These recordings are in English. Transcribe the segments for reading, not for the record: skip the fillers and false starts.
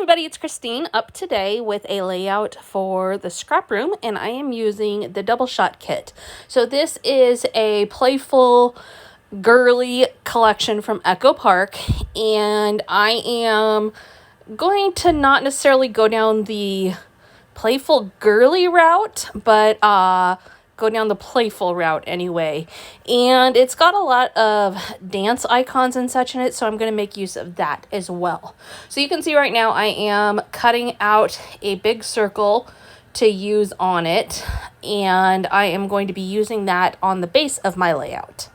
everybody, it's Christine up today with a layout for the scrap room, and I am using the DoubleShot kit. So this is a playful, girly collection from Echo Park, and I am going to not necessarily go down the playful girly route, but go down the playful route anyway. And it's got a lot of dance icons and such in it, so I'm going to make use of that as well. So you can see right now I am cutting out a big circle to use on it, and I am going to be using that on the base of my layout.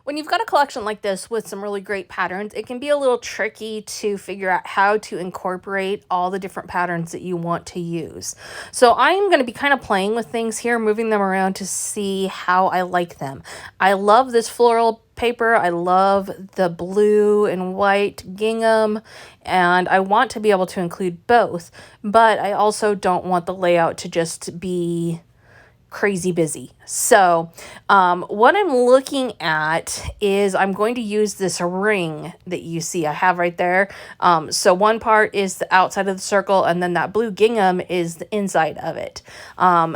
When you've got a collection like this with some really great patterns, it can be a little tricky to figure out how to incorporate all the different patterns that you want to use. So I'm going to be kind of playing with things here, moving them around to see how I like them. I love this floral paper. I love the blue and white gingham, and I want to be able to include both, but I also don't want the layout to just be crazy busy. So what I'm looking at is I'm going to use this ring that you see I have right there. So one part is the outside of the circle, and then that blue gingham is the inside of it.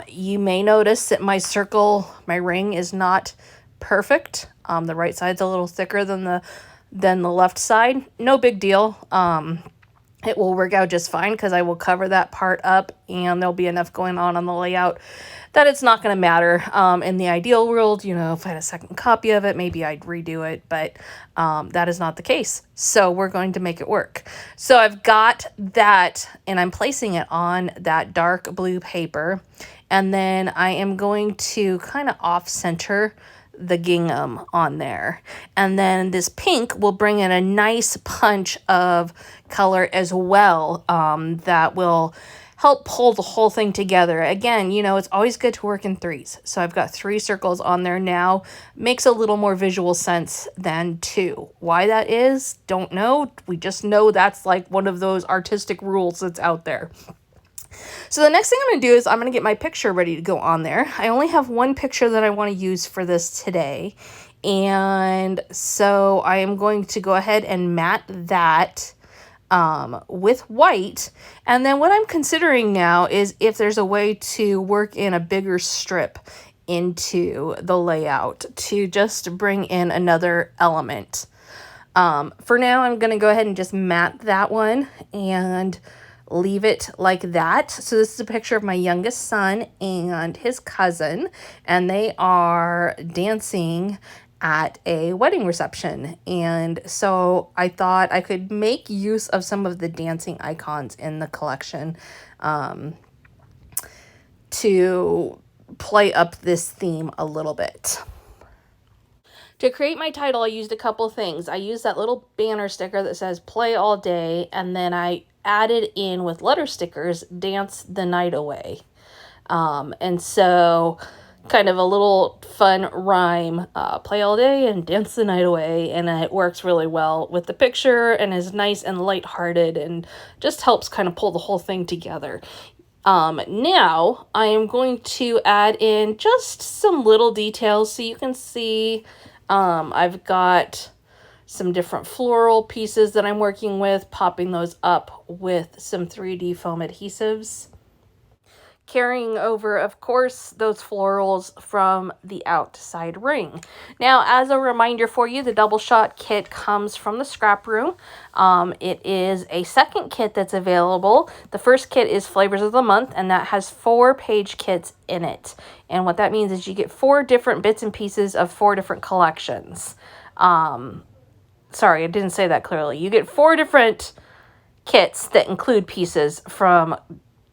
You may notice that my ring is not perfect. The right side's a little thicker than the left side. No big deal. It will work out just fine because I will cover that part up, and there'll be enough going on the layout that it's not going to matter. In the ideal world, you know, if I had a second copy of it, maybe I'd redo it, but that is not the case. So we're going to make it work. So I've got that, and I'm placing it on that dark blue paper, and then I am going to kind of off-center the gingham on there, and then this pink will bring in a nice punch of color as well, that will help pull the whole thing together. Again, you know, it's always good to work in threes, so I've got 3 circles on there now. Makes a little more visual sense than 2. Why that is, don't know. We just know that's like one of those artistic rules that's out there. So the next thing I'm going to do is I'm going to get my picture ready to go on there. I only have one picture that I want to use for this today. And so I am going to go ahead and matte that with white. And then what I'm considering now is if there's a way to work in a bigger strip into the layout to just bring in another element. For now, I'm going to go ahead and just matte that one and leave it like that. So this is a picture of my youngest son and his cousin, and they are dancing at a wedding reception. And so I thought I could make use of some of the dancing icons in the collection to play up this theme a little bit. To create my title, I used a couple things. I used that little banner sticker that says play all day, and then I added in with letter stickers, dance the night away. And so kind of a little fun rhyme, play all day and dance the night away. And it works really well with the picture and is nice and lighthearted and just helps kind of pull the whole thing together. Now I am going to add in just some little details so you can see I've got some different floral pieces that I'm working with, popping those up with some 3D foam adhesives. Carrying over, of course, those florals from the outside ring. Now, as a reminder for you, the DoubleShot kit comes from the scrap room. It is a second kit that's available. The first kit is Flavors of the Month, and that has 4 page kits in it. And what that means is you get 4 different bits and pieces of 4 different collections. Sorry, I didn't say that clearly. You get 4 different kits that include pieces from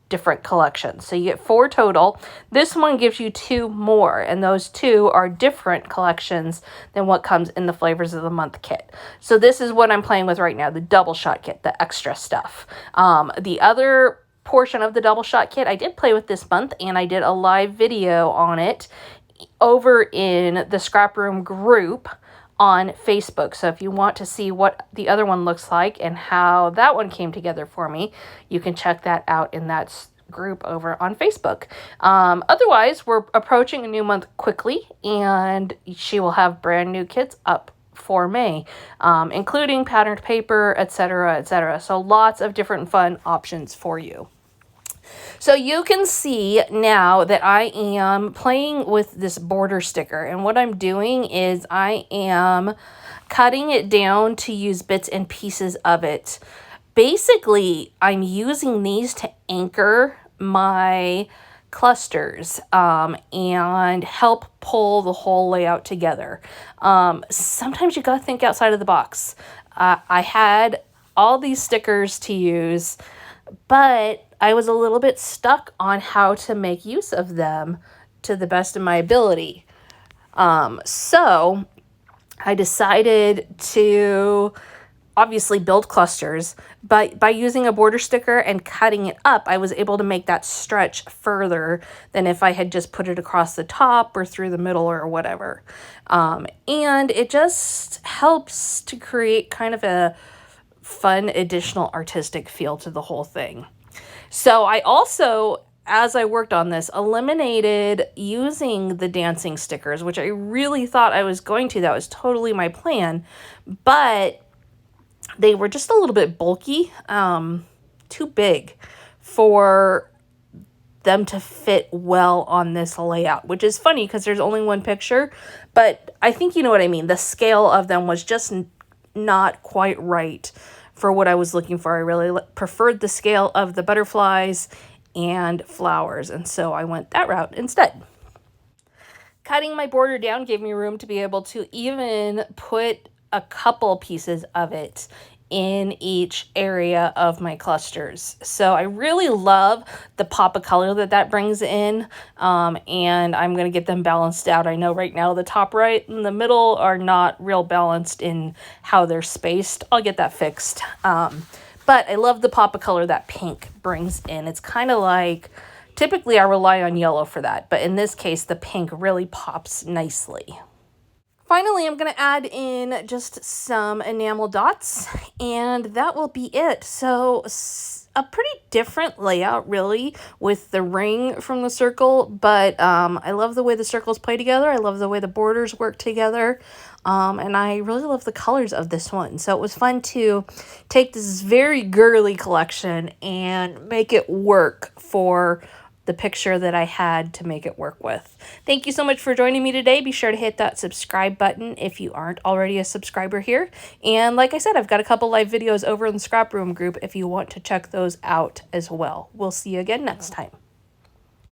different collections. So you get 4 total. This one gives you 2 more, and those 2 are different collections than what comes in the Flavors of the Month kit. So this is what I'm playing with right now, the DoubleShot kit, the extra stuff. The other portion of the DoubleShot kit I did play with this month, and I did a live video on it over in the Scrap Room group on Facebook. So if you want to see what the other one looks like and how that one came together for me, you can check that out in that group over on Facebook. Otherwise, we're approaching a new month quickly, and she will have brand new kits up for May, including patterned paper, etc., etc. So lots of different fun options for you. So you can see now that I am playing with this border sticker, and what I'm doing is I am cutting it down to use bits and pieces of it. Basically, I'm using these to anchor my clusters and help pull the whole layout together. Sometimes you gotta think outside of the box. I had all these stickers to use, but I was a little bit stuck on how to make use of them to the best of my ability. So I decided to obviously build clusters, but by using a border sticker and cutting it up, I was able to make that stretch further than if I had just put it across the top or through the middle or whatever. And it just helps to create kind of a fun additional artistic feel to the whole thing. So I also, as I worked on this, eliminated using the dancing stickers, which I really thought I was going to. That was totally my plan, but they were just a little bit bulky, too big for them to fit well on this layout, which is funny because there's only one picture, but I think you know what I mean. The scale of them was just not quite right for what I was looking for. I really preferred the scale of the butterflies and flowers, and so I went that route instead. Cutting my border down gave me room to be able to even put a couple pieces of it in each area of my clusters. So I really love the pop of color that brings in, and I'm going to get them balanced out. I know right now the top right and the middle are not real balanced in how they're spaced. I'll get that fixed. But I love the pop of color that pink brings in. It's kind of like, typically I rely on yellow for that, but in this case the pink really pops nicely. Finally, I'm going to add in just some enamel dots, and that will be it. So a pretty different layout, really, with the ring from the circle, but I love the way the circles play together. I love the way the borders work together, and I really love the colors of this one. So it was fun to take this very girly collection and make it work for the picture that I had to make it work with. Thank you so much for joining me today. Be sure to hit that subscribe button if you aren't already a subscriber here. And like I said, I've got a couple live videos over in the ScrapRoom group if you want to check those out as well. We'll see you again next time.